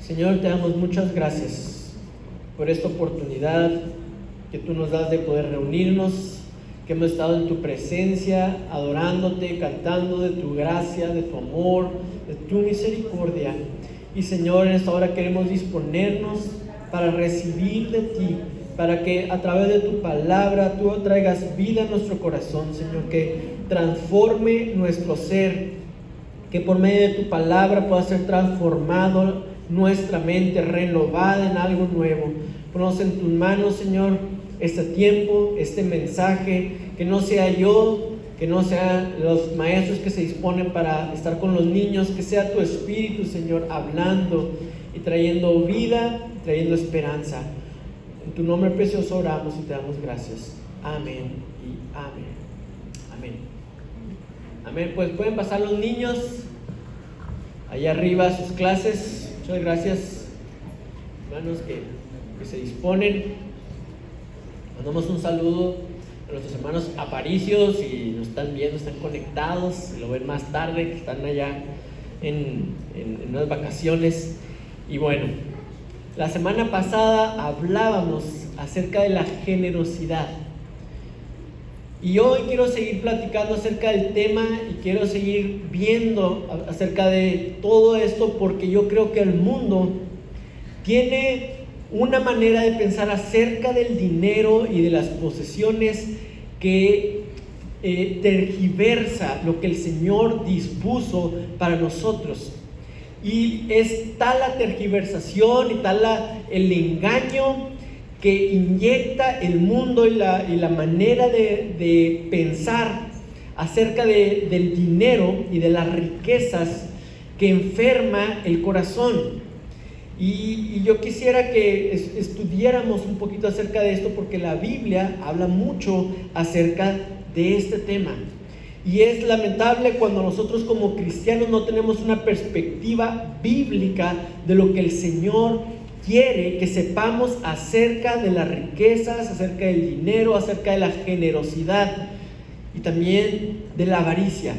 Señor, te damos muchas gracias por esta oportunidad que tú nos das de poder reunirnos, que hemos estado en tu presencia, adorándote, cantando de tu gracia, de tu amor, de tu misericordia. Y Señor, en esta hora queremos disponernos para recibir de ti, para que a través de tu palabra tú traigas vida a nuestro corazón, Señor, que transforme nuestro ser, que por medio de tu palabra pueda ser transformado nuestra mente, renovada en algo nuevo. Ponemos en tus manos, Señor, este tiempo, este mensaje, que no sea yo, que no sean los maestros que se disponen para estar con los niños, que sea tu Espíritu, Señor, hablando y trayendo vida, trayendo esperanza. En tu nombre precioso oramos y te damos gracias. Amén y amén. Amén. Amén. Pues pueden pasar los niños allá arriba a sus clases. Muchas gracias, hermanos que se disponen. Mandamos un saludo a nuestros hermanos aparicios, y nos están viendo, están conectados, y lo ven más tarde, que están allá en unas vacaciones. Y bueno, la semana pasada hablábamos acerca de la generosidad. Y hoy quiero seguir platicando acerca del tema y quiero seguir viendo acerca de todo esto, porque yo creo que el mundo tiene una manera de pensar acerca del dinero y de las posesiones que tergiversa lo que el Señor dispuso para nosotros. Y es tal la tergiversación y tal el engaño que inyecta el mundo y la manera de pensar acerca del dinero y de las riquezas, que enferma el corazón. Y yo quisiera que estudiáramos un poquito acerca de esto, porque la Biblia habla mucho acerca de este tema. Y es lamentable cuando nosotros como cristianos no tenemos una perspectiva bíblica de lo que el Señor quiere que sepamos acerca de las riquezas, acerca del dinero, acerca de la generosidad y también de la avaricia.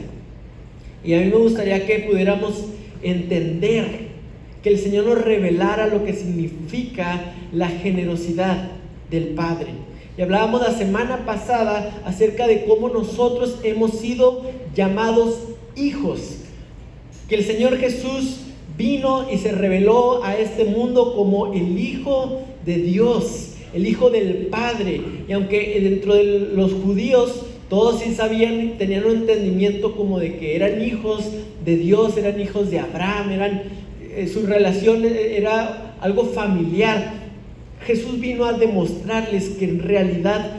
Y a mí me gustaría que pudiéramos entender, que el Señor nos revelara lo que significa la generosidad del Padre. Y hablábamos la semana pasada acerca de cómo nosotros hemos sido llamados hijos, que el Señor Jesús vino y se reveló a este mundo como el Hijo de Dios, el Hijo del Padre. Y aunque dentro de los judíos todos sí sabían, tenían un entendimiento como de que eran hijos de Dios, eran hijos de Abraham, su relación era algo familiar, Jesús vino a demostrarles que en realidad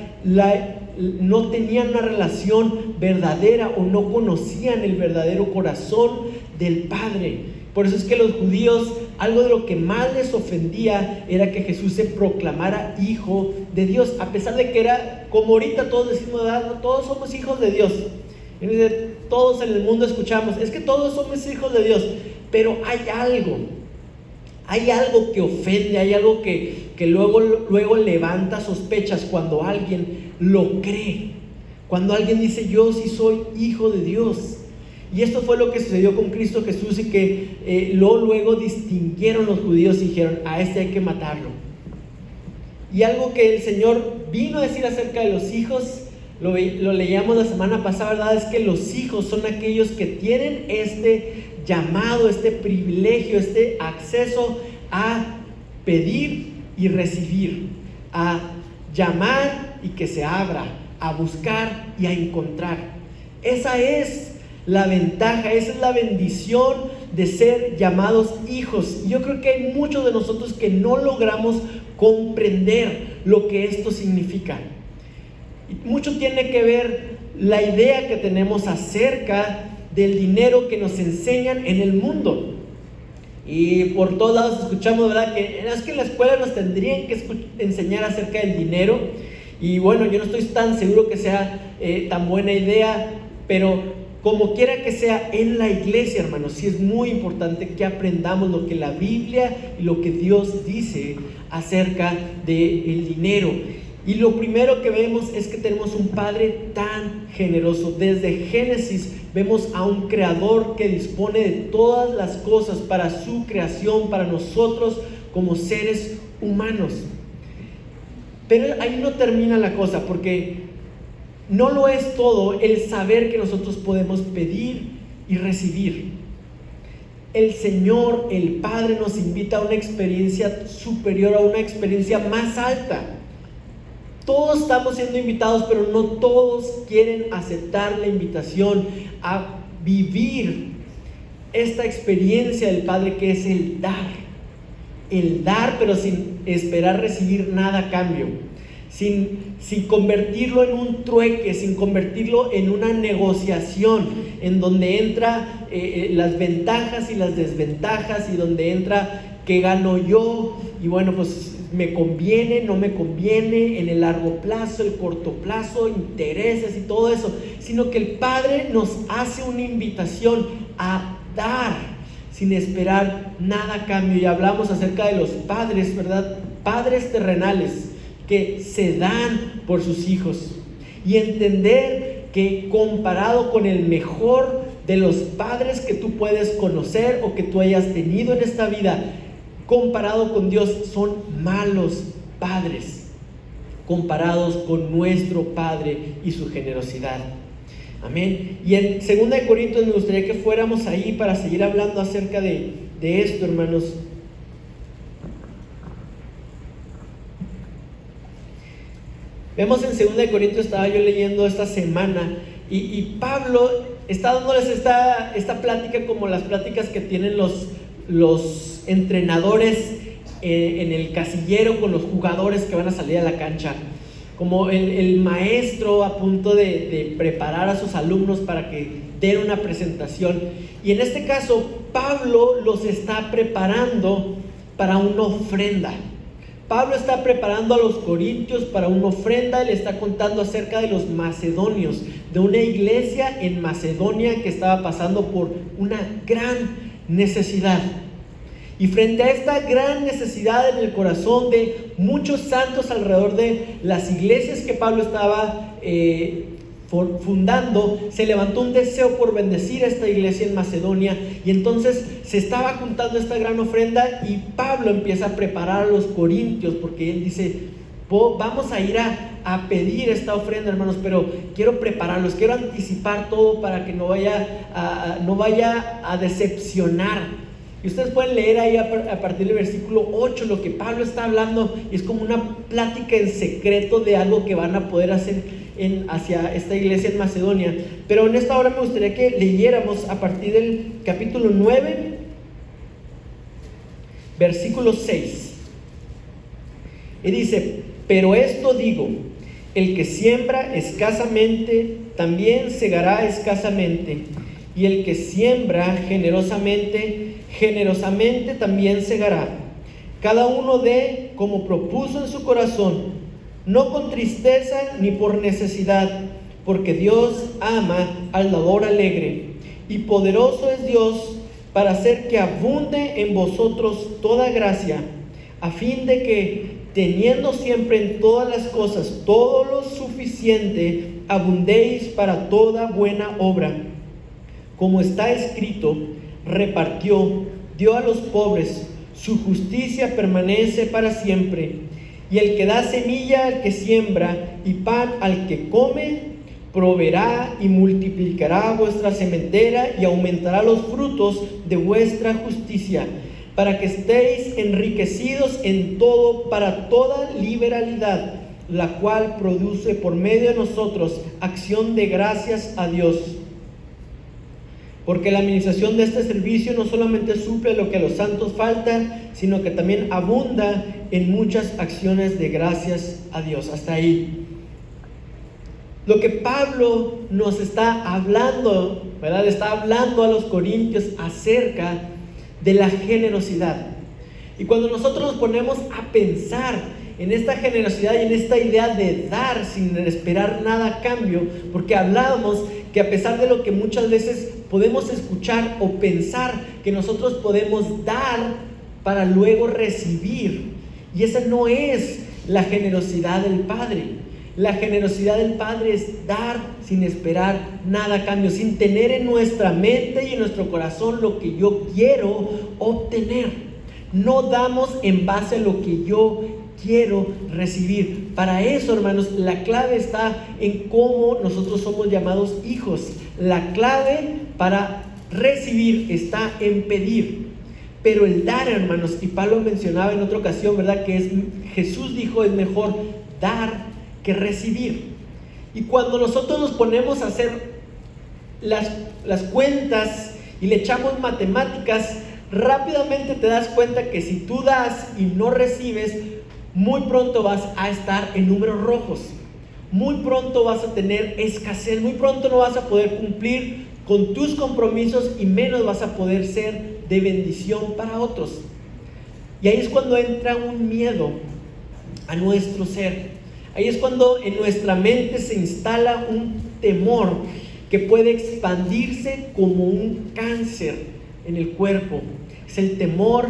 no tenían una relación verdadera, o no conocían el verdadero corazón del Padre. Por eso es que los judíos, algo de lo que más les ofendía era que Jesús se proclamara Hijo de Dios, a pesar de que era, como ahorita todos decimos, ¿verdad? Todos somos hijos de Dios. Todos en el mundo escuchamos, es que todos somos hijos de Dios. Pero hay algo que ofende, hay algo que luego levanta sospechas cuando alguien lo cree, cuando alguien dice, yo sí soy hijo de Dios. Y esto fue lo que sucedió con Cristo Jesús, y que luego distinguieron los judíos y dijeron, a este hay que matarlo. Y algo que el Señor vino a decir acerca de los hijos, lo leíamos la semana pasada, ¿verdad? Es que los hijos son aquellos que tienen este llamado, este privilegio, este acceso a pedir y recibir, a llamar y que se abra, a buscar y a encontrar. Esa es la ventaja, esa es la bendición de ser llamados hijos. Y yo creo que hay muchos de nosotros que no logramos comprender lo que esto significa. Y mucho tiene que ver la idea que tenemos acerca del dinero que nos enseñan en el mundo. Y por todos lados escuchamos, ¿verdad?, que es que en la escuela nos tendrían que enseñar acerca del dinero. Y bueno, yo no estoy tan seguro que sea tan buena idea, pero como quiera que sea, en la iglesia, hermanos, sí es muy importante que aprendamos lo que la Biblia y lo que Dios dice acerca del dinero. Y lo primero que vemos es que tenemos un Padre tan generoso. Desde Génesis vemos a un Creador que dispone de todas las cosas para su creación, para nosotros como seres humanos. Pero ahí no termina la cosa, porque no lo es todo el saber que nosotros podemos pedir y recibir. El Señor, el Padre, nos invita a una experiencia superior, a una experiencia más alta. Todos estamos siendo invitados, pero no todos quieren aceptar la invitación a vivir esta experiencia del Padre, que es el dar. El dar, pero sin esperar recibir nada a cambio. Sin convertirlo en un trueque, sin convertirlo en una negociación, en donde entra las ventajas y las desventajas, y donde entra qué gano yo, y bueno, pues me conviene, no me conviene, en el largo plazo, el corto plazo, intereses y todo eso, sino que el Padre nos hace una invitación a dar sin esperar nada a cambio. Y hablamos acerca de los padres, ¿verdad? Padres terrenales que se dan por sus hijos, y entender que comparado con el mejor de los padres que tú puedes conocer o que tú hayas tenido en esta vida, comparado con Dios, son malos padres comparados con nuestro Padre y su generosidad. Amén. Y en 2 Corintios me gustaría que fuéramos ahí para seguir hablando acerca de esto, hermanos. Vemos en 2 Corintios, estaba yo leyendo esta semana, y Pablo está dándoles esta plática, como las pláticas que tienen los entrenadores en el casillero con los jugadores que van a salir a la cancha, como el maestro a punto de preparar a sus alumnos para que den una presentación. Y en este caso Pablo los está preparando para una ofrenda. Pablo está preparando a los corintios para una ofrenda. Él está contando acerca de los macedonios, de una iglesia en Macedonia que estaba pasando por una gran necesidad. Y frente a esta gran necesidad en el corazón de muchos santos alrededor de las iglesias que Pablo estaba fundando, se levantó un deseo por bendecir a esta iglesia en Macedonia, y entonces se estaba juntando esta gran ofrenda, y Pablo empieza a preparar a los corintios, porque él dice: vamos a ir a pedir esta ofrenda, hermanos, pero quiero prepararlos, quiero anticipar todo para que no vaya a decepcionar. Y ustedes pueden leer ahí a partir del versículo 8 lo que Pablo está hablando, y es como una plática en secreto de algo que van a poder hacer hacia esta iglesia en Macedonia. Pero en esta hora me gustaría que leyéramos a partir del capítulo 9, versículo 6. Y dice: pero esto digo, el que siembra escasamente, también segará escasamente, y el que siembra generosamente, generosamente también segará. Cada uno dé como propuso en su corazón, no con tristeza ni por necesidad, porque Dios ama al dador alegre. Y poderoso es Dios para hacer que abunde en vosotros toda gracia, a fin de que, teniendo siempre en todas las cosas todo lo suficiente, abundéis para toda buena obra. Como está escrito: repartió, dio a los pobres, su justicia permanece para siempre. Y el que da semilla al que siembra y pan al que come, proveerá y multiplicará vuestra sementera y aumentará los frutos de vuestra justicia, para que estéis enriquecidos en todo para toda liberalidad, la cual produce por medio de nosotros acción de gracias a Dios. Porque la administración de este servicio no solamente suple lo que a los santos falta, sino que también abunda en muchas acciones de gracias a Dios. Hasta ahí. Lo que Pablo nos está hablando, ¿verdad? Está hablando a los corintios acerca de la generosidad. Y cuando nosotros nos ponemos a pensar en esta generosidad y en esta idea de dar sin esperar nada a cambio, porque hablábamos que a pesar de lo que muchas veces podemos escuchar o pensar que nosotros podemos dar para luego recibir, y esa no es la generosidad del Padre. La generosidad del Padre es dar sin esperar nada a cambio, sin tener en nuestra mente y en nuestro corazón lo que yo quiero obtener. No damos en base a lo que yo quiero recibir. Para eso, hermanos, la clave está en cómo nosotros somos llamados hijos. La clave para recibir está en pedir. Pero el dar, hermanos, y Pablo mencionaba en otra ocasión, ¿verdad? Jesús dijo, es mejor dar que recibir. Y cuando nosotros nos ponemos a hacer las cuentas y le echamos matemáticas, rápidamente te das cuenta que si tú das y no recibes, muy pronto vas a estar en números rojos. Muy pronto vas a tener escasez, muy pronto no vas a poder cumplir con tus compromisos y menos vas a poder ser de bendición para otros. Y ahí es cuando entra un miedo a nuestro ser. Ahí es cuando en nuestra mente se instala un temor que puede expandirse como un cáncer en el cuerpo. Es el temor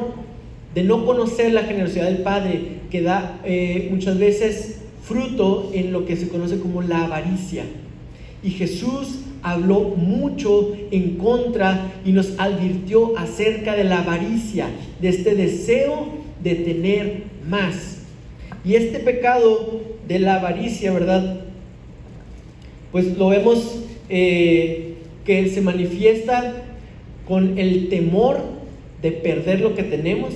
de no conocer la generosidad del Padre, que da muchas veces fruto en lo que se conoce como la avaricia. Y Jesús habló mucho en contra y nos advirtió acerca de la avaricia, de este deseo de tener más. Y este pecado de la avaricia, ¿verdad? Pues lo vemos que se manifiesta con el temor de perder lo que tenemos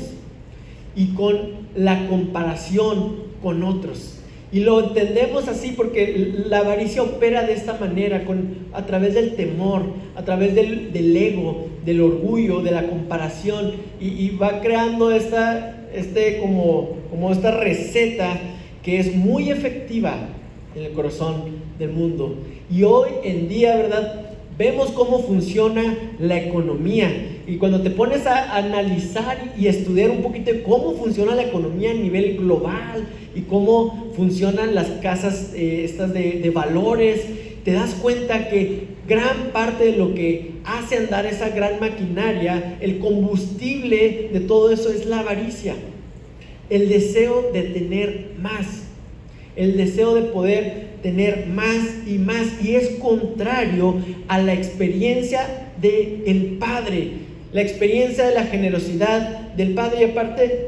y con la comparación con otros. Y lo entendemos así porque la avaricia opera de esta manera, a través del temor, a través del ego, del orgullo, de la comparación, y va creando esta receta que es muy efectiva en el corazón del mundo. Y hoy en día, ¿verdad?, vemos cómo funciona la economía. Y cuando te pones a analizar y estudiar un poquito de cómo funciona la economía a nivel global y cómo funcionan las casas estas de valores, te das cuenta que gran parte de lo que hace andar esa gran maquinaria, el combustible de todo eso es la avaricia. El deseo de tener más, el deseo de poder tener más y más, y es contrario a la experiencia del Padre, la experiencia de la generosidad del Padre. Y aparte,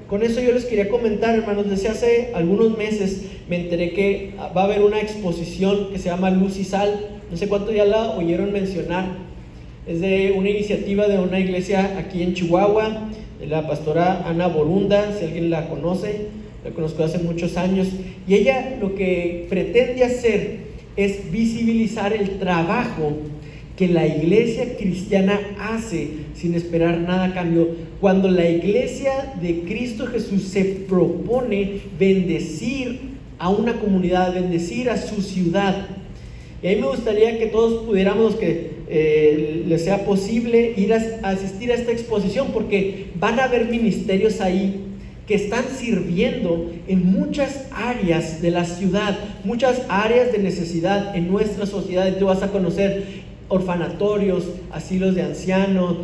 con eso yo les quería comentar, hermanos, desde hace algunos meses me enteré que va a haber una exposición que se llama Luz y Sal. No sé cuánto ya la oyeron mencionar. Es de una iniciativa de una iglesia aquí en Chihuahua, de la pastora Ana Borunda, si alguien la conoce. La conozco hace muchos años, y ella lo que pretende hacer es visibilizar el trabajo que la iglesia cristiana hace sin esperar nada a cambio. Cuando la iglesia de Cristo Jesús se propone bendecir a una comunidad, bendecir a su ciudad. Y a mí me gustaría que todos pudiéramos, que les sea posible ir a asistir a esta exposición, porque van a haber ministerios ahí que están sirviendo en muchas áreas de la ciudad, muchas áreas de necesidad en nuestra sociedad. Tú vas a conocer orfanatorios, asilos de ancianos,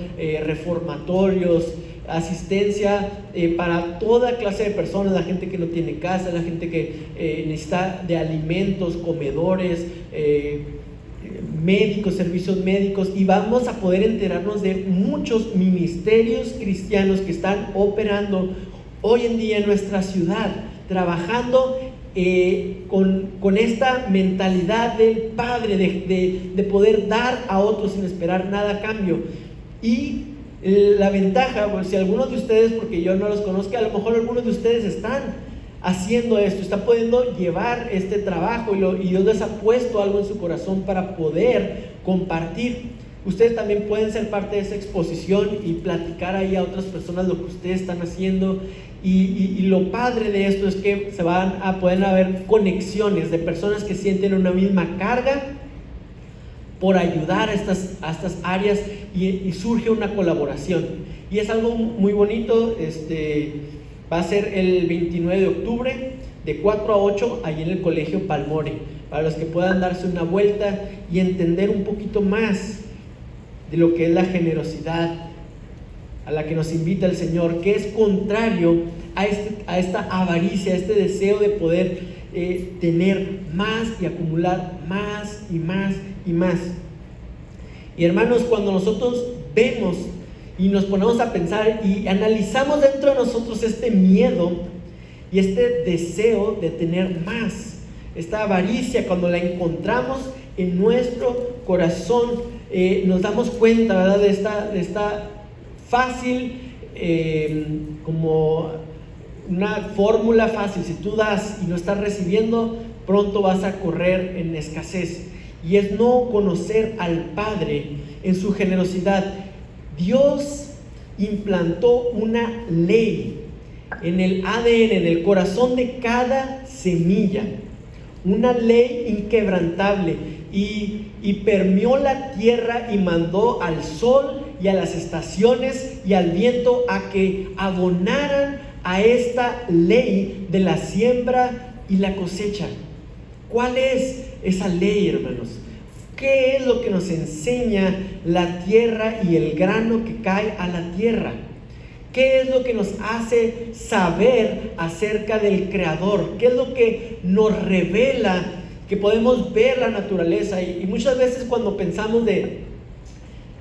reformatorios, asistencia para toda clase de personas, la gente que no tiene casa, la gente que necesita de alimentos, comedores, médicos, servicios médicos. Y vamos a poder enterarnos de muchos ministerios cristianos que están operando hoy en día en nuestra ciudad, trabajando con esta mentalidad del Padre, de poder dar a otros sin esperar nada a cambio. Y la ventaja, pues, si algunos de ustedes, porque yo no los conozco, a lo mejor algunos de ustedes están haciendo esto, están pudiendo llevar este trabajo, y Dios les ha puesto algo en su corazón para poder compartir. Ustedes también pueden ser parte de esa exposición y platicar ahí a otras personas lo que ustedes están haciendo. Y lo padre de esto es que pueden haber conexiones de personas que sienten una misma carga por ayudar a estas áreas, y surge una colaboración. Y es algo muy bonito. Va a ser el 29 de octubre de 4 a 8 allí en el Colegio Palmore, para los que puedan darse una vuelta y entender un poquito más de lo que es la generosidad a la que nos invita el Señor, que es contrario a esta avaricia, a este deseo de poder tener más y acumular más y más y más. Y hermanos, cuando nosotros vemos y nos ponemos a pensar y analizamos dentro de nosotros este miedo y este deseo de tener más, esta avaricia, cuando la encontramos en nuestro corazón, nos damos cuenta, ¿verdad?, de esta fácil, como una fórmula fácil: si tú das y no estás recibiendo, pronto vas a correr en escasez. Y es no conocer al Padre en su generosidad. Dios implantó una ley en el ADN, en el corazón de cada semilla, una ley inquebrantable, y permeó la tierra y mandó al sol y a las estaciones y al viento a que abonaran a esta ley de la siembra y la cosecha. ¿Cuál es esa ley, hermanos? ¿Qué es lo que nos enseña la tierra y el grano que cae a la tierra? ¿Qué es lo que nos hace saber acerca del Creador? ¿Qué es lo que nos revela que podemos ver la naturaleza? Y muchas veces cuando pensamos de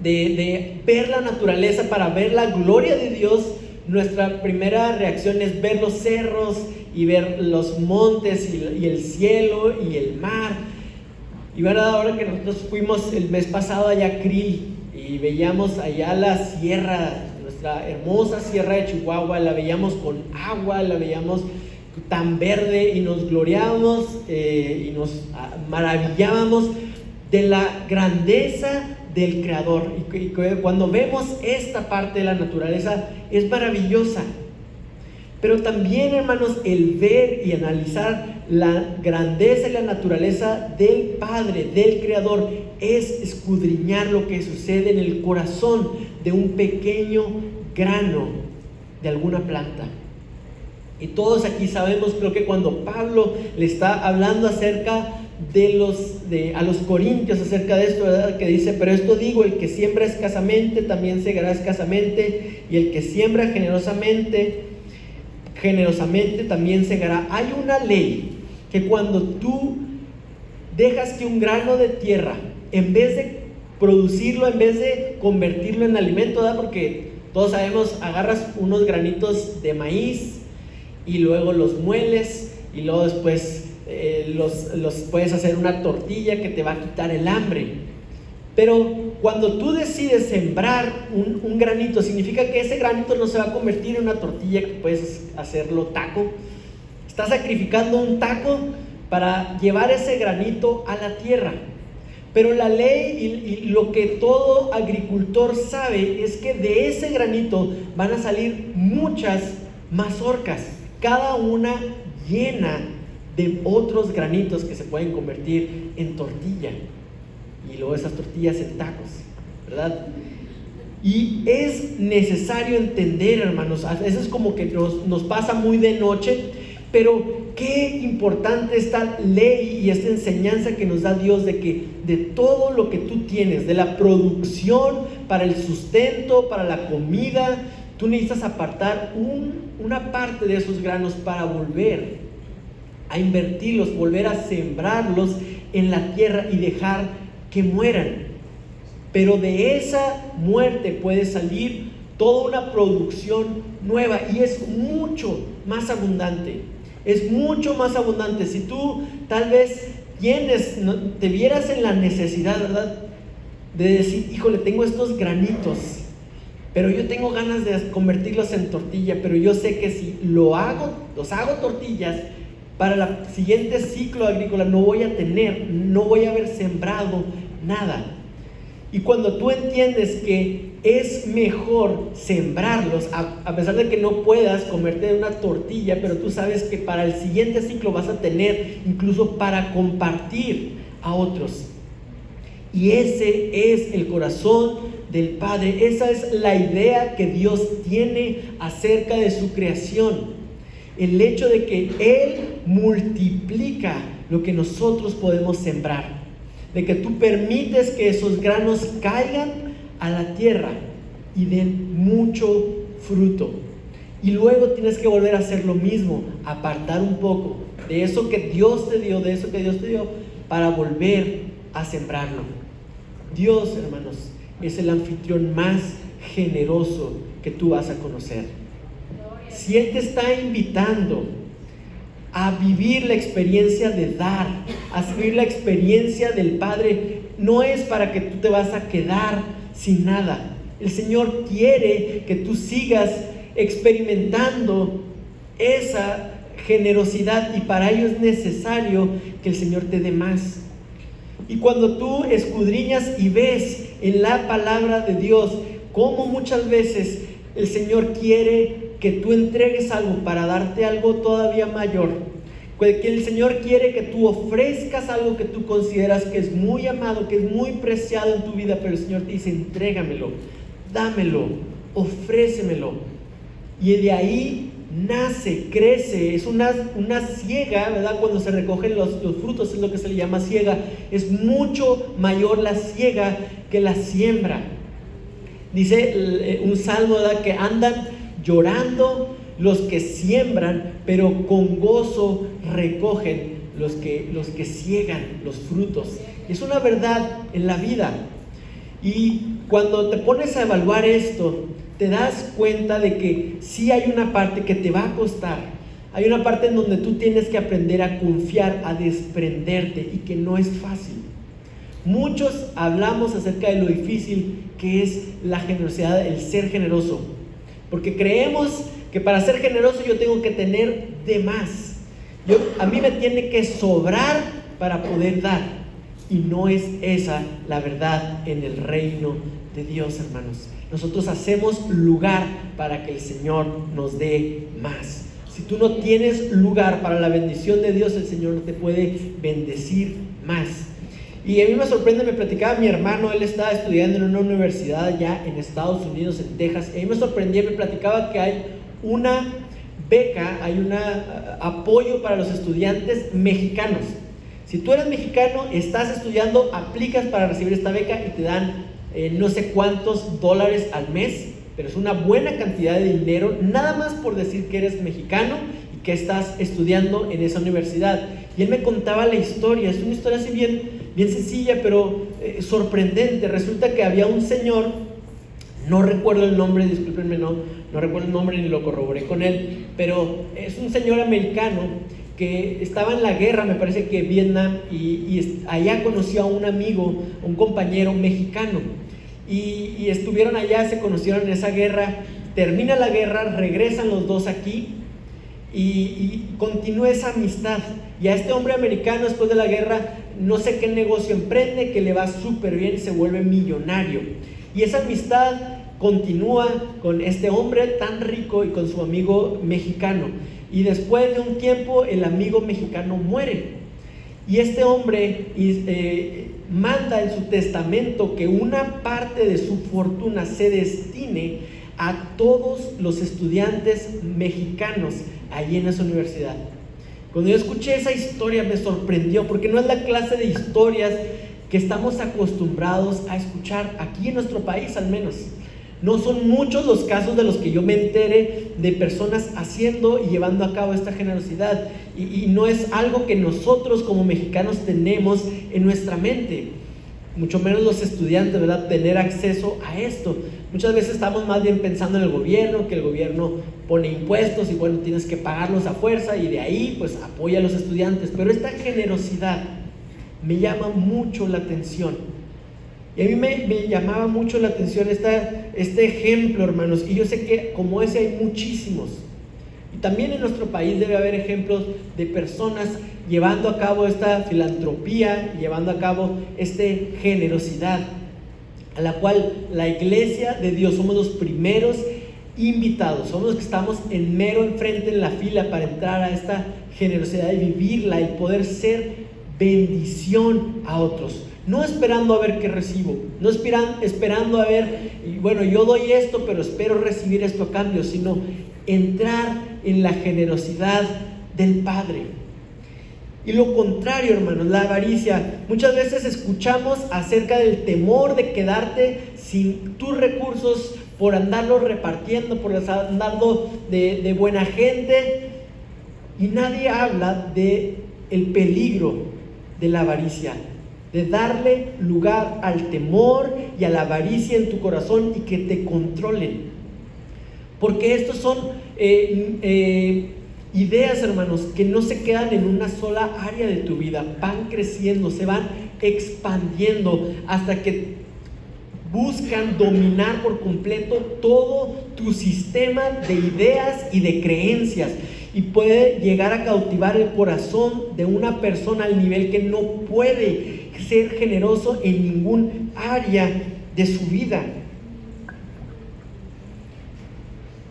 ver la naturaleza para ver la gloria de Dios, nuestra primera reacción es ver los cerros y ver los montes y el cielo y el mar. Y verdad, ahora que nosotros fuimos el mes pasado allá a Krill y veíamos allá la sierra, nuestra hermosa sierra de Chihuahua, la veíamos con agua, la veíamos tan verde y nos gloriábamos y nos maravillábamos de la grandeza del Creador. Y cuando vemos esta parte de la naturaleza es maravillosa. Pero también, hermanos, el ver y analizar la grandeza y la naturaleza del Padre, del Creador, es escudriñar lo que sucede en el corazón de un pequeño grano de alguna planta. Y todos aquí sabemos, creo que cuando Pablo le está hablando acerca a los corintios acerca de esto, ¿verdad?, que dice: pero esto digo, el que siembra escasamente también segará escasamente, y el que siembra generosamente también segará. Hay una ley que cuando tú dejas que un grano de tierra, en vez de producirlo, en vez de convertirlo en alimento, ¿verdad?, porque todos sabemos, agarras unos granitos de maíz y luego los mueles y luego después los puedes hacer una tortilla que te va a quitar el hambre. Pero cuando tú decides sembrar un granito, significa que ese granito no se va a convertir en una tortilla que puedes hacerlo taco. Estás sacrificando un taco para llevar ese granito a la tierra. Pero la ley y lo que todo agricultor sabe es que de ese granito van a salir muchas mazorcas, cada una llena de otros granitos que se pueden convertir en tortilla, y luego esas tortillas en tacos, ¿verdad? Y es necesario entender, hermanos, a veces como que nos pasa muy de noche, pero qué importante esta ley y esta enseñanza que nos da Dios de que de todo lo que tú tienes, de la producción para el sustento, para la comida, tú necesitas apartar una parte de esos granos para volver a invertirlos, volver a sembrarlos en la tierra y dejar que mueran. Pero de esa muerte puede salir toda una producción nueva, y es mucho más abundante. Es mucho más abundante. Si tú tal vez te vieras en la necesidad, ¿verdad?, de decir: híjole, tengo estos granitos, pero yo tengo ganas de convertirlos en tortilla, pero yo sé que si los hago tortillas, para el siguiente ciclo agrícola no voy a haber sembrado nada. Y cuando tú entiendes que es mejor sembrarlos, a pesar de que no puedas convertir en una tortilla, pero tú sabes que para el siguiente ciclo vas a tener incluso para compartir a otros. Y ese es el corazón del Padre. Esa es la idea que Dios tiene acerca de su creación. El hecho de que Él multiplica lo que nosotros podemos sembrar, de que tú permites que esos granos caigan a la tierra y den mucho fruto. Y luego tienes que volver a hacer lo mismo, apartar un poco de eso que Dios te dio, para volver a sembrarlo. Dios, hermanos, es el anfitrión más generoso que tú vas a conocer. Si Él te está invitando a vivir la experiencia de dar, a vivir la experiencia del Padre, no es para que tú te vas a quedar sin nada. El Señor quiere que tú sigas experimentando esa generosidad, y para ello es necesario que el Señor te dé más. Y cuando tú escudriñas y ves en la palabra de Dios cómo muchas veces el Señor quiere que tú entregues algo para darte algo todavía mayor, que el Señor quiere que tú ofrezcas algo que tú consideras que es muy amado, que es muy preciado en tu vida, pero el Señor te dice: entrégamelo, dámelo, ofrécemelo. Y de ahí nace, crece, es una siega, ¿verdad? Cuando se recogen los frutos es lo que se le llama siega. Es mucho mayor la siega que la siembra. Dice un salmo, ¿verdad?, que andan llorando los que siembran, pero con gozo recogen los que siegan los frutos. Es una verdad en la vida. Y cuando te pones a evaluar esto, te das cuenta de que sí hay una parte que te va a costar. Hay una parte en donde tú tienes que aprender a confiar, a desprenderte, y que no es fácil. Muchos hablamos acerca de lo difícil que es la generosidad, el ser generoso, porque creemos que para ser generoso yo tengo que tener de más. A mí me tiene que sobrar para poder dar, y no es esa la verdad en el reino de Dios, hermanos. Nosotros hacemos lugar para que el Señor nos dé más. Si tú no tienes lugar para la bendición de Dios, el Señor no te puede bendecir más. Y a mí me sorprende, me platicaba mi hermano, él estaba estudiando en una universidad allá en Estados Unidos, en Texas, y a mí me sorprendía, me platicaba que hay una beca, hay un apoyo para los estudiantes mexicanos. Si tú eres mexicano, estás estudiando, aplicas para recibir esta beca y te dan no sé cuántos dólares al mes, pero es una buena cantidad de dinero, nada más por decir que eres mexicano y que estás estudiando en esa universidad. Y él me contaba la historia, es una historia así bien sencilla, pero sorprendente. Resulta que había un señor, no recuerdo el nombre, discúlpenme, no recuerdo el nombre ni lo corroboré con él, pero es un señor americano que estaba en la guerra, me parece que Vietnam, y allá conoció a un amigo, un compañero mexicano, y estuvieron allá, se conocieron en esa guerra. Termina la guerra, regresan los dos aquí, y continúa esa amistad. Y a este hombre americano, después de la guerra, no sé qué negocio emprende, que le va súper bien y se vuelve millonario. Y esa amistad continúa con este hombre tan rico y con su amigo mexicano. Y después de un tiempo, el amigo mexicano muere. Y este hombre manda en su testamento que una parte de su fortuna se destine a todos los estudiantes mexicanos allí en esa universidad. Cuando yo escuché esa historia me sorprendió, porque no es la clase de historias que estamos acostumbrados a escuchar aquí en nuestro país, al menos. No son muchos los casos de los que yo me entere de personas haciendo y llevando a cabo esta generosidad, y no es algo que nosotros como mexicanos tenemos en nuestra mente, mucho menos los estudiantes, ¿verdad?, tener acceso a esto. Muchas veces estamos más bien pensando en el gobierno, que el gobierno pone impuestos y bueno, tienes que pagarlos a fuerza, y de ahí pues apoya a los estudiantes. Pero esta generosidad me llama mucho la atención. Y a mí me llamaba mucho la atención este ejemplo, hermanos, y yo sé que como ese hay muchísimos. Y también en nuestro país debe haber ejemplos de personas llevando a cabo esta filantropía, llevando a cabo esta generosidad, a la cual la iglesia de Dios somos los primeros invitados, somos los que estamos en mero enfrente en la fila para entrar a esta generosidad y vivirla y poder ser bendición a otros. No esperando a ver qué recibo, no esperando a ver, y bueno, yo doy esto, pero espero recibir esto a cambio, sino entrar en la generosidad del Padre. Y lo contrario, hermanos, la avaricia. Muchas veces escuchamos acerca del temor de quedarte sin tus recursos, por andarlos repartiendo, por andarlo de buena gente. Y nadie habla de el peligro de la avaricia, de darle lugar al temor y a la avaricia en tu corazón y que te controlen. Porque estos son ideas, hermanos, que no se quedan en una sola área de tu vida, van creciendo, se van expandiendo hasta que buscan dominar por completo todo tu sistema de ideas y de creencias, y puede llegar a cautivar el corazón de una persona al nivel que no puede ser generoso en ningún área de su vida.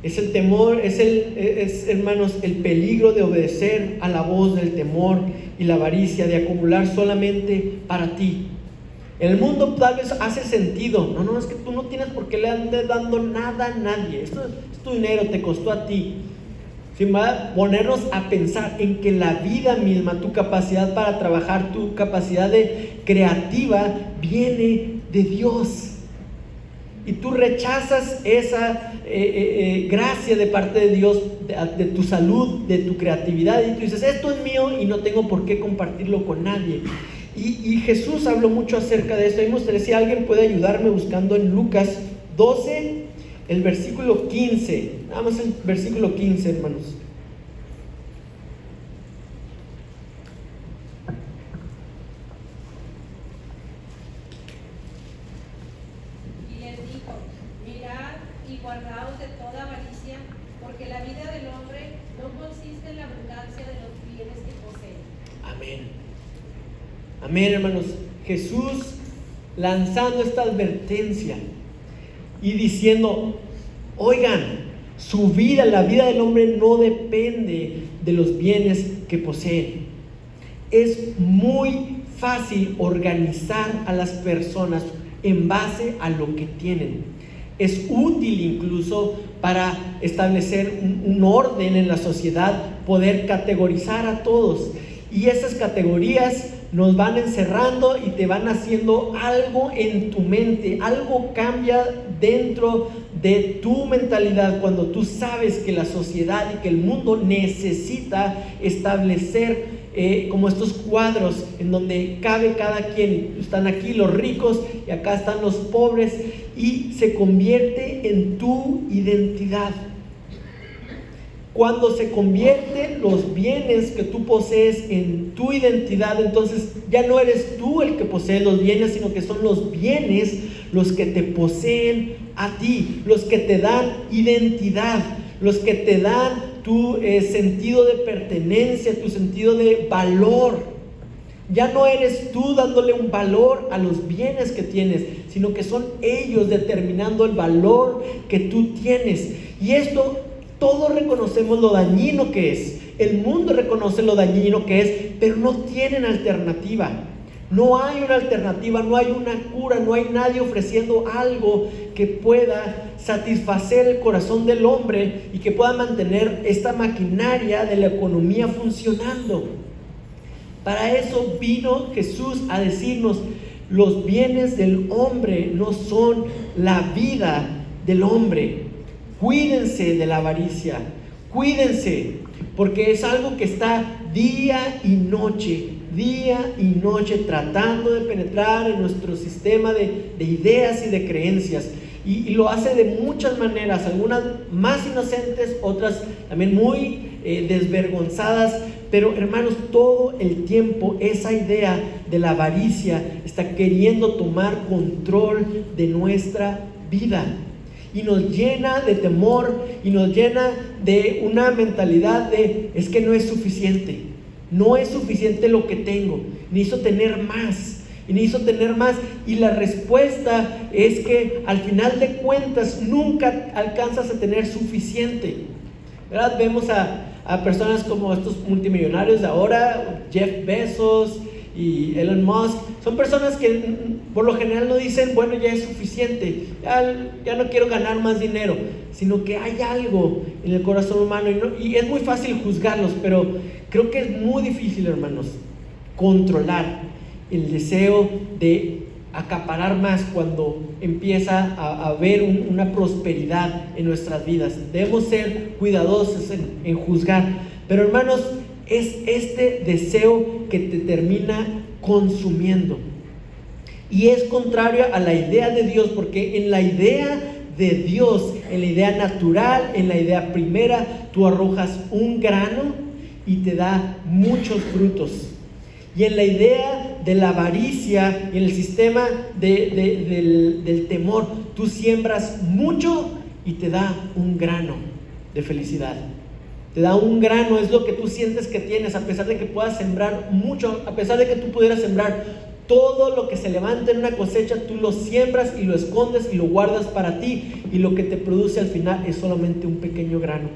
Es el temor, hermanos, el peligro de obedecer a la voz del temor y la avaricia, de acumular solamente para ti. En el mundo tal vez hace sentido. No, es que tú no tienes por qué le andes dando nada a nadie. Esto es tu dinero, te costó a ti. Sin ponernos a pensar en que la vida misma, tu capacidad para trabajar, tu capacidad creativa, viene de Dios. Y tú rechazas esa gracia de parte de Dios, de tu salud, de tu creatividad, y tú dices, esto es mío y no tengo por qué compartirlo con nadie. Y Jesús habló mucho acerca de esto. Y me gustaría, si alguien puede ayudarme buscando en Lucas 12, el versículo 15. Nada más el versículo 15, hermanos. Y les dijo, mirad y guardaos de toda avaricia, porque la vida del hombre no consiste en la abundancia de los bienes que posee. Amén. Amén, hermanos. Jesús lanzando esta advertencia y diciendo, oigan, su vida, la vida del hombre no depende de los bienes que poseen. Es muy fácil organizar a las personas en base a lo que tienen. Es útil incluso para establecer un orden en la sociedad, poder categorizar a todos. Y esas categorías nos van encerrando y te van haciendo algo en tu mente. Algo cambia dentro de tu mentalidad cuando tú sabes que la sociedad y que el mundo necesita establecer como estos cuadros en donde cabe cada quien. Están aquí los ricos y acá están los pobres, y se convierte en tu identidad. Cuando se convierten los bienes que tú posees en tu identidad, entonces ya no eres tú el que posee los bienes, sino que son los bienes los que te poseen a ti, los que te dan identidad, los que te dan tu sentido de pertenencia, tu sentido de valor. Ya no eres tú dándole un valor a los bienes que tienes, sino que son ellos determinando el valor que tú tienes. Y esto, todos reconocemos lo dañino que es. El mundo reconoce lo dañino que es, pero no tienen alternativa. No hay una alternativa, no hay una cura, no hay nadie ofreciendo algo que pueda satisfacer el corazón del hombre y que pueda mantener esta maquinaria de la economía funcionando. Para eso vino Jesús a decirnos, los bienes del hombre no son la vida del hombre. Cuídense de la avaricia, cuídense, porque es algo que está día y noche tratando de penetrar en nuestro sistema de ideas y de creencias. Y lo hace de muchas maneras, algunas más inocentes, otras también muy desvergonzadas. Pero hermanos, todo el tiempo esa idea de la avaricia está queriendo tomar control de nuestra vida. Y nos llena de temor y nos llena de una mentalidad de, es que no es suficiente. No es suficiente lo que tengo. Necesito tener más. Y necesito tener más. Y la respuesta es que al final de cuentas nunca alcanzas a tener suficiente. ¿Verdad? Vemos a personas como estos multimillonarios de ahora, Jeff Bezos y Elon Musk. Son personas que por lo general no dicen, bueno, ya es suficiente, ya no quiero ganar más dinero, sino que hay algo en el corazón humano, y es muy fácil juzgarlos, pero creo que es muy difícil, hermanos, controlar el deseo de acaparar más cuando empieza a haber una prosperidad en nuestras vidas. Debemos ser cuidadosos en juzgar. Pero hermanos, es este deseo que te termina consumiendo. Y es contrario a la idea de Dios, porque en la idea de Dios, en la idea natural, en la idea primera, tú arrojas un grano y te da muchos frutos. Y en la idea de la avaricia y en el sistema del temor, tú siembras mucho y te da un grano de felicidad. Te da un grano, es lo que tú sientes que tienes, a pesar de que puedas sembrar mucho, a pesar de que tú pudieras sembrar todo lo que se levanta en una cosecha, tú lo siembras y lo escondes y lo guardas para ti, y lo que te produce al final es solamente un pequeño grano.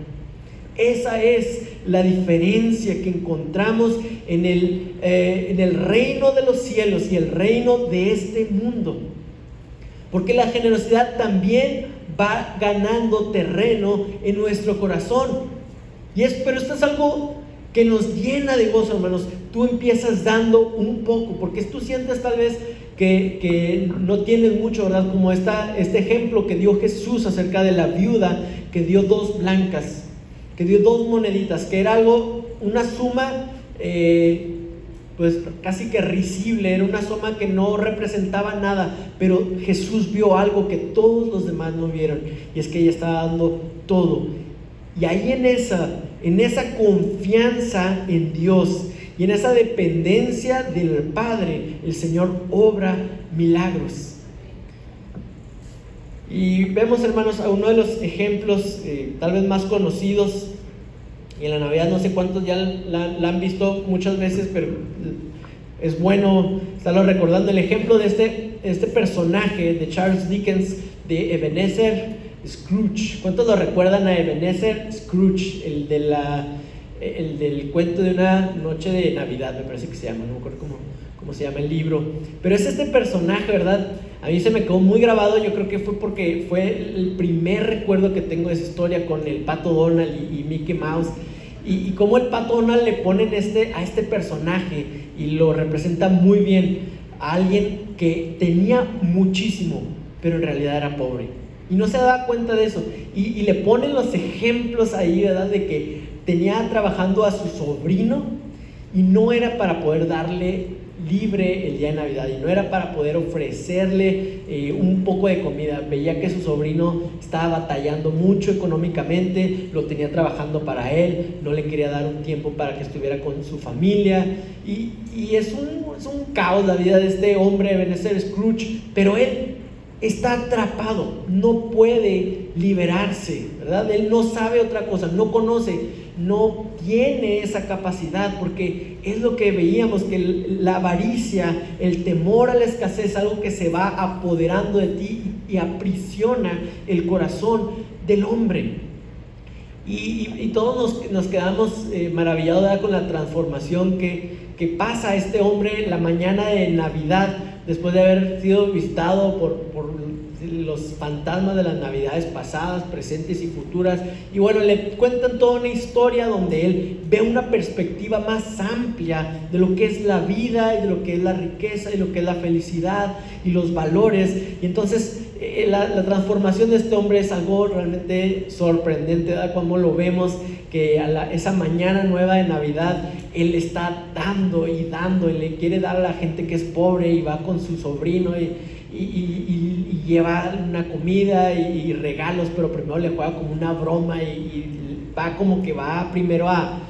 Esa es la diferencia que encontramos en el reino de los cielos y el reino de este mundo. Porque la generosidad también va ganando terreno en nuestro corazón. Pero esto es algo que nos llena de gozo, hermanos. Tú empiezas dando un poco, porque tú sientes tal vez que no tienes mucho, ¿verdad? Como este ejemplo que dio Jesús acerca de la viuda que dio 2 blancas, que dio 2 moneditas, que era una suma pues casi que risible, era una suma que no representaba nada, pero Jesús vio algo que todos los demás no vieron, y es que ella estaba dando todo. Y ahí en esa confianza en Dios y en esa dependencia del Padre, el Señor obra milagros. Y vemos, hermanos, a uno de los ejemplos tal vez más conocidos, y en la Navidad no sé cuántos ya la han visto muchas veces, pero es bueno estarlo recordando, el ejemplo de este personaje de Charles Dickens, de Ebenezer Scrooge. ¿Cuántos lo recuerdan a Ebenezer Scrooge? El del cuento de una noche de Navidad, me parece que se llama, no me acuerdo cómo se llama el libro, pero es este personaje, ¿verdad? A mí se me quedó muy grabado. Yo creo que fue porque fue el primer recuerdo que tengo de esa historia, con el Pato Donald y Mickey Mouse, y cómo el Pato Donald le ponen a este personaje y lo representa muy bien, a alguien que tenía muchísimo, pero en realidad era pobre y no se daba cuenta de eso, y le ponen los ejemplos ahí, ¿verdad? De que tenía trabajando a su sobrino, y no era para poder darle libre el día de Navidad, y no era para poder ofrecerle un poco de comida. Veía que su sobrino estaba batallando mucho económicamente, lo tenía trabajando para él, no le quería dar un tiempo para que estuviera con su familia, y es un caos la vida de este hombre, Ebenezer Scrooge, pero él está atrapado, no puede liberarse, ¿verdad? Él no sabe otra cosa, no conoce, no tiene esa capacidad, porque es lo que veíamos, que la avaricia, el temor a la escasez, es algo que se va apoderando de ti y aprisiona el corazón del hombre. Y todos nos quedamos maravillados, ¿verdad?, con la transformación que pasa este hombre la mañana de Navidad, después de haber sido visitado por los fantasmas de las Navidades pasadas, presentes y futuras. Y bueno, le cuentan toda una historia donde él ve una perspectiva más amplia de lo que es la vida, y de lo que es la riqueza, y lo que es la felicidad y los valores. Y entonces la transformación de este hombre es algo realmente sorprendente, ¿verdad? Cuando lo vemos, que esa mañana nueva de Navidad él está dando y le quiere dar a la gente que es pobre, y va con su sobrino y lleva una comida y regalos, pero primero le juega como una broma, y va como que va primero a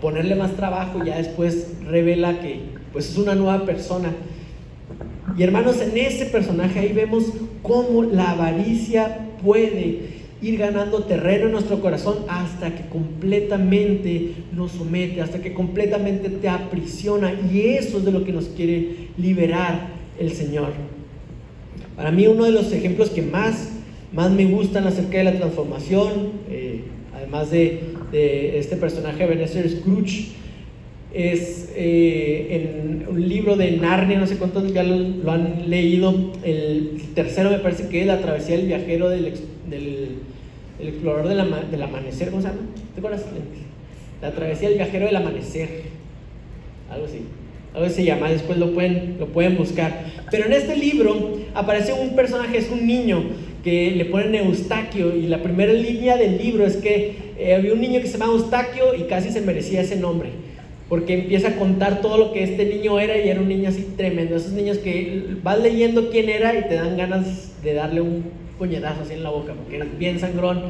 ponerle más trabajo, y ya después revela que pues es una nueva persona. Y hermanos, en ese personaje ahí vemos cómo la avaricia puede ir ganando terreno en nuestro corazón hasta que completamente nos somete, hasta que completamente te aprisiona, y eso es de lo que nos quiere liberar el Señor. Para mí, uno de los ejemplos que más me gustan acerca de la transformación, además de este personaje Ebenezer Scrooge, es en un libro de Narnia. No sé cuántos ya lo han leído. El tercero me parece que es La travesía del viajero del explorador del amanecer. ¿Cómo se llama? ¿Te acuerdas? La travesía del viajero del amanecer, algo así. algo se llama, después lo pueden buscar. Pero en este libro aparece un personaje, es un niño que le ponen Eustaquio, y la primera línea del libro es que había un niño que se llama Eustaquio y casi se merecía ese nombre, porque empieza a contar todo lo que este niño era, y era un niño así tremendo, esos niños que vas leyendo quién era y te dan ganas de darle un puñetazo así en la boca, porque era bien sangrón,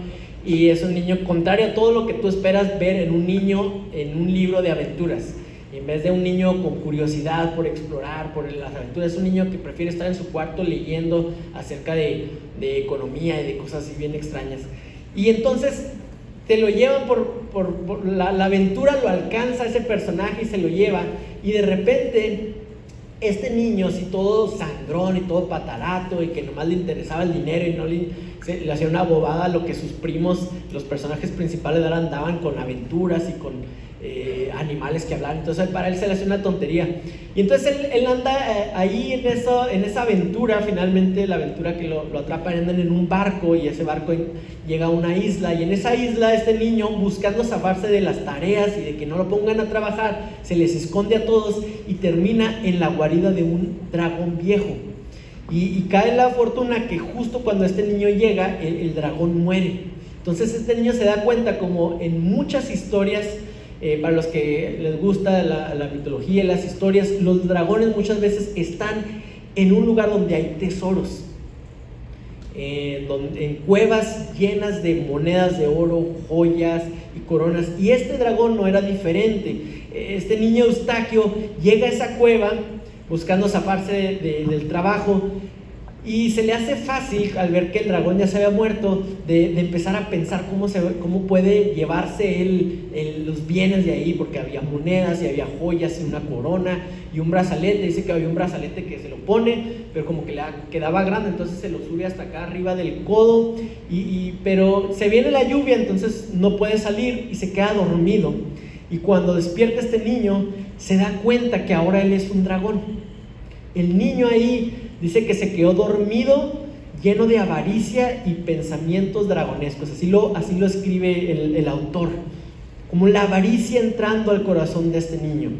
y es un niño contrario a todo lo que tú esperas ver en un niño en un libro de aventuras. En vez de un niño con curiosidad por explorar, por las aventuras, es un niño que prefiere estar en su cuarto leyendo acerca de economía y de cosas así bien extrañas. Y entonces te lo llevan por la aventura, lo alcanza ese personaje y se lo lleva, y de repente este niño, así todo sangrón y todo patarato, y que nomás le interesaba el dinero y no le hacía una bobada lo que sus primos, los personajes principales, andaban con aventuras y con animales que hablaban. Entonces para él se le hace una tontería, y entonces él anda ahí en esa aventura. Finalmente la aventura que lo atrapan, andan en un barco, y ese barco llega a una isla, y en esa isla este niño, buscando zafarse de las tareas y de que no lo pongan a trabajar, se les esconde a todos y termina en la guarida de un dragón viejo, y cae la fortuna que justo cuando este niño llega, el dragón muere. Entonces este niño se da cuenta, como en muchas historias, para los que les gusta la mitología y las historias, los dragones muchas veces están en un lugar donde hay tesoros, en cuevas llenas de monedas de oro, joyas y coronas, y este dragón no era diferente. Este niño Eustaquio llega a esa cueva buscando zafarse del trabajo, y se le hace fácil, al ver que el dragón ya se había muerto, de empezar a pensar cómo puede llevarse él los bienes de ahí, porque había monedas y había joyas y una corona y un brazalete. Dice que había un brazalete que se lo pone, pero como que le quedaba grande, entonces se lo sube hasta acá arriba del codo, pero se viene la lluvia, entonces no puede salir y se queda dormido. Y cuando despierta este niño, se da cuenta que ahora él es un dragón. El niño ahí dice que se quedó dormido, lleno de avaricia y pensamientos dragonescos. Así lo escribe el autor, como la avaricia entrando al corazón de este niño.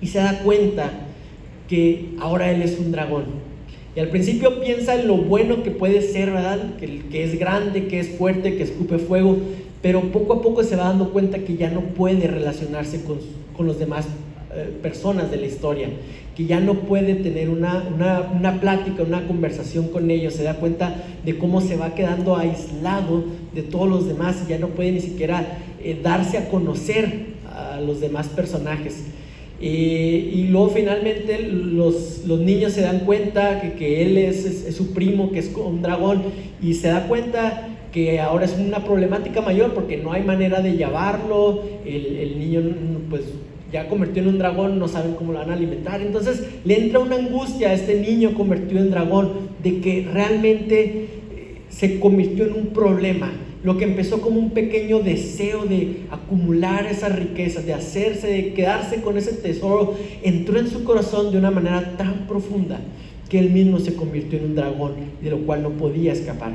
Y se da cuenta que ahora él es un dragón. Y al principio piensa en lo bueno que puede ser, ¿verdad? Que es grande, que es fuerte, que escupe fuego, pero poco a poco se va dando cuenta que ya no puede relacionarse con los demás personas de la historia, que ya no puede tener una plática, una conversación con ellos. Se da cuenta de cómo se va quedando aislado de todos los demás, y ya no puede ni siquiera darse a conocer a los demás personajes. Y luego finalmente los niños se dan cuenta que él es su primo, que es un dragón, y se da cuenta que ahora es una problemática mayor porque no hay manera de llevarlo. El niño pues ya convertido en un dragón, no saben cómo lo van a alimentar. Entonces le entra una angustia a este niño convertido en dragón, de que realmente se convirtió en un problema. Lo que empezó como un pequeño deseo de acumular esas riquezas, de quedarse con ese tesoro, entró en su corazón de una manera tan profunda que él mismo se convirtió en un dragón, de lo cual no podía escapar.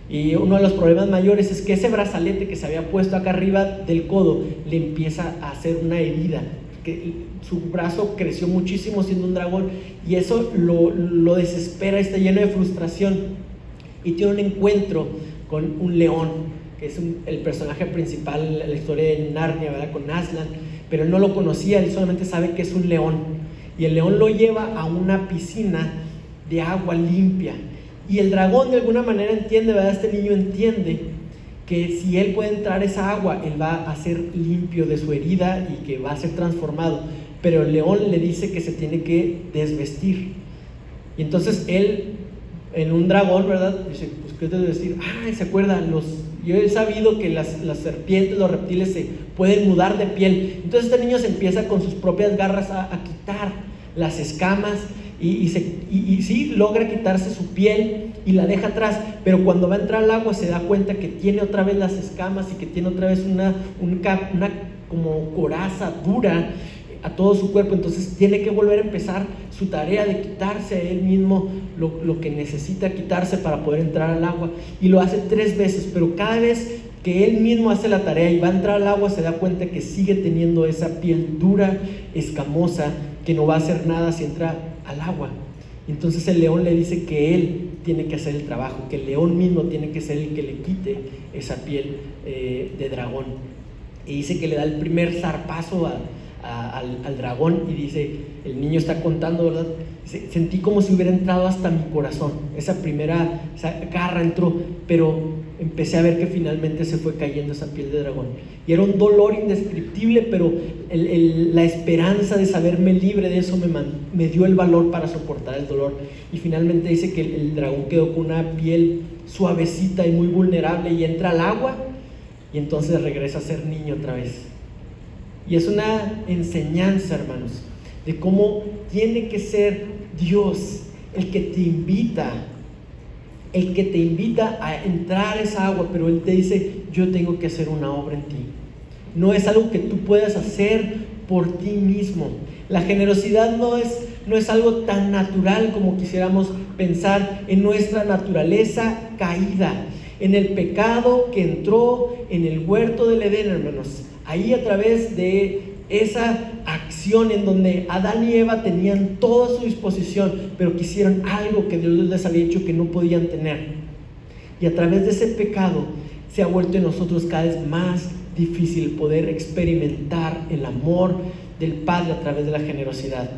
Y uno de los problemas mayores es que ese brazalete que se había puesto acá arriba del codo le empieza a hacer una herida, que su brazo creció muchísimo siendo un dragón, y eso lo desespera, está lleno de frustración, y tiene un encuentro con un león, que es el personaje principal en la historia de Narnia, ¿verdad? Con Aslan, pero él no lo conocía, él solamente sabe que es un león, y el león lo lleva a una piscina de agua limpia. Y el dragón de alguna manera entiende, ¿verdad? Este niño entiende que si él puede entrar a esa agua, él va a ser limpio de su herida y que va a ser transformado. Pero el león le dice que se tiene que desvestir. Y entonces él, en un dragón, ¿verdad? Dice, pues ¿qué te debe decir? Se acuerda, yo he sabido que las serpientes, los reptiles se pueden mudar de piel. Entonces este niño se empieza con sus propias garras a quitar las escamas, y sí logra quitarse su piel y la deja atrás, pero cuando va a entrar al agua se da cuenta que tiene otra vez las escamas y que tiene otra vez una como coraza dura a todo su cuerpo. Entonces tiene que volver a empezar su tarea de quitarse a él mismo lo que necesita quitarse para poder entrar al agua, y lo hace 3 veces, pero cada vez que él mismo hace la tarea y va a entrar al agua se da cuenta que sigue teniendo esa piel dura, escamosa, que no va a hacer nada si entra al agua. Y entonces el león le dice que él tiene que hacer el trabajo, que el león mismo tiene que ser el que le quite esa piel de dragón. Y dice que le da el primer zarpazo al dragón, y dice, el niño está contando, ¿verdad? Dice, sentí como si hubiera entrado hasta mi corazón, esa garra entró, pero empecé a ver que finalmente se fue cayendo esa piel de dragón, y era un dolor indescriptible, pero la esperanza de saberme libre de eso me dio el valor para soportar el dolor. Y finalmente dice que el dragón quedó con una piel suavecita y muy vulnerable, y entra al agua, y entonces regresa a ser niño otra vez. Y es una enseñanza, hermanos, de cómo tiene que ser Dios el que te invita a entrar a esa agua, pero Él te dice, yo tengo que hacer una obra en ti. No es algo que tú puedas hacer por ti mismo. La generosidad no es algo tan natural como quisiéramos pensar en nuestra naturaleza caída, en el pecado que entró en el huerto del Edén, hermanos. Ahí, a través de esa acción en donde Adán y Eva tenían toda a su disposición, pero quisieron algo que Dios les había dicho que no podían tener. Y a través de ese pecado se ha vuelto en nosotros cada vez más difícil poder experimentar el amor del Padre a través de la generosidad.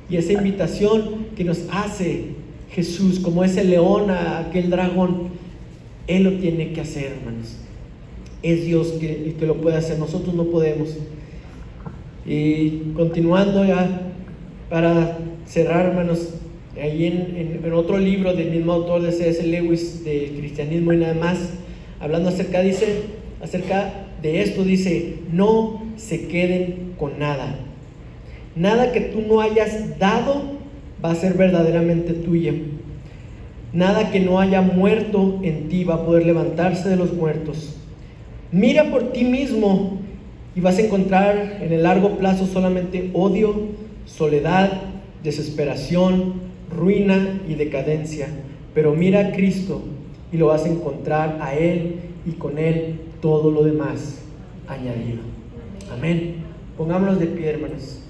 Y esa invitación que nos hace Jesús, como ese león a aquel dragón, Él lo tiene que hacer, hermanos. Es Dios que lo puede hacer, nosotros no podemos. Y continuando ya, para cerrar, hermanos, ahí en otro libro del mismo autor de C.S. Lewis, de Cristianismo y nada más, hablando acerca de esto, dice, no se queden con nada. Nada que tú no hayas dado va a ser verdaderamente tuyo. Nada que no haya muerto en ti va a poder levantarse de los muertos. Mira por ti mismo y vas a encontrar en el largo plazo solamente odio, soledad, desesperación, ruina y decadencia. Pero mira a Cristo y lo vas a encontrar a Él, y con Él todo lo demás añadido. Amén. Pongámonos de pie, hermanos.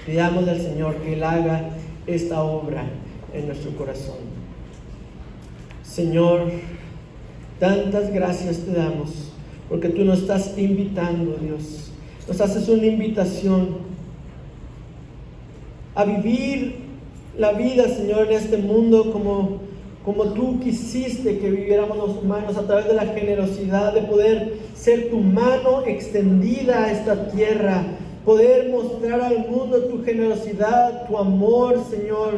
Pidámosle al Señor que Él haga esta obra en nuestro corazón. Señor, tantas gracias te damos, porque tú nos estás invitando, Dios. Nos haces una invitación a vivir la vida, Señor, en este mundo como tú quisiste que viviéramos los humanos, a través de la generosidad, de poder ser tu mano extendida a esta tierra, poder mostrar al mundo tu generosidad, tu amor, Señor,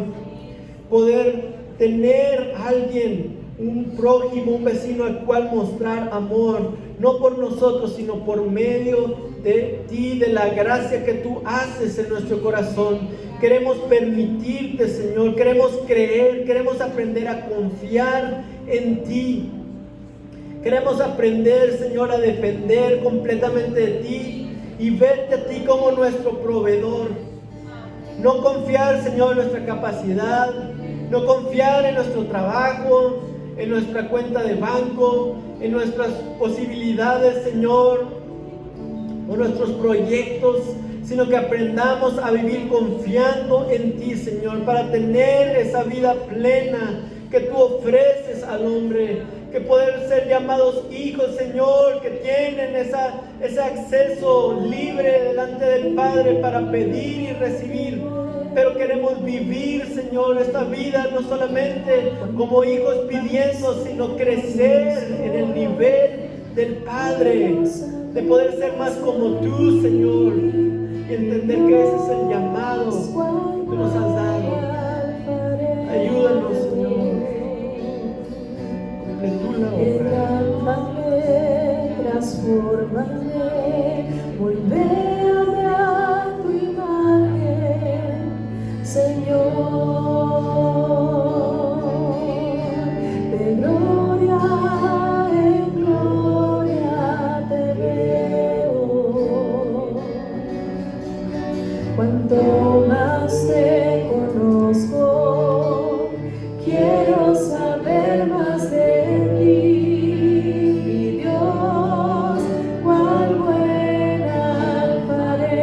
poder tener a alguien, un prójimo, un vecino al cual mostrar amor, no por nosotros, sino por medio de ti, de la gracia que tú haces en nuestro corazón. Queremos permitirte, Señor, queremos creer, queremos aprender a confiar en ti. Queremos aprender, Señor, a depender completamente de ti y verte a ti como nuestro proveedor. No confiar, Señor, en nuestra capacidad, no confiar en nuestro trabajo, en nuestra cuenta de banco, en nuestras posibilidades, Señor, o nuestros proyectos, sino que aprendamos a vivir confiando en ti, Señor, para tener esa vida plena que tú ofreces al hombre, que poder ser llamados hijos, Señor, que tienen ese acceso libre delante del Padre para pedir y recibir. Pero queremos vivir, Señor, esta vida no solamente como hijos pidiendo, sino crecer en el nivel del Padre, de poder ser más como tú, Señor, y entender que ese es el llamado que nos has dado. Ayúdanos, Señor. Cumple tú la obra. Transfórmame, volvéame a tu imagen, Señor. De gloria en gloria te veo. Cuanto más te conozco, quiero saber más de ti. Cuál buen alfarero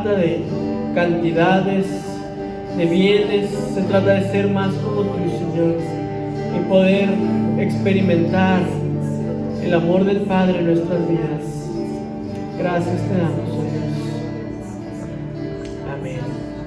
trata de cantidades, de bienes, se trata de ser más como tú, Señor, y poder experimentar el amor del Padre en nuestras vidas. Gracias te damos, Señor.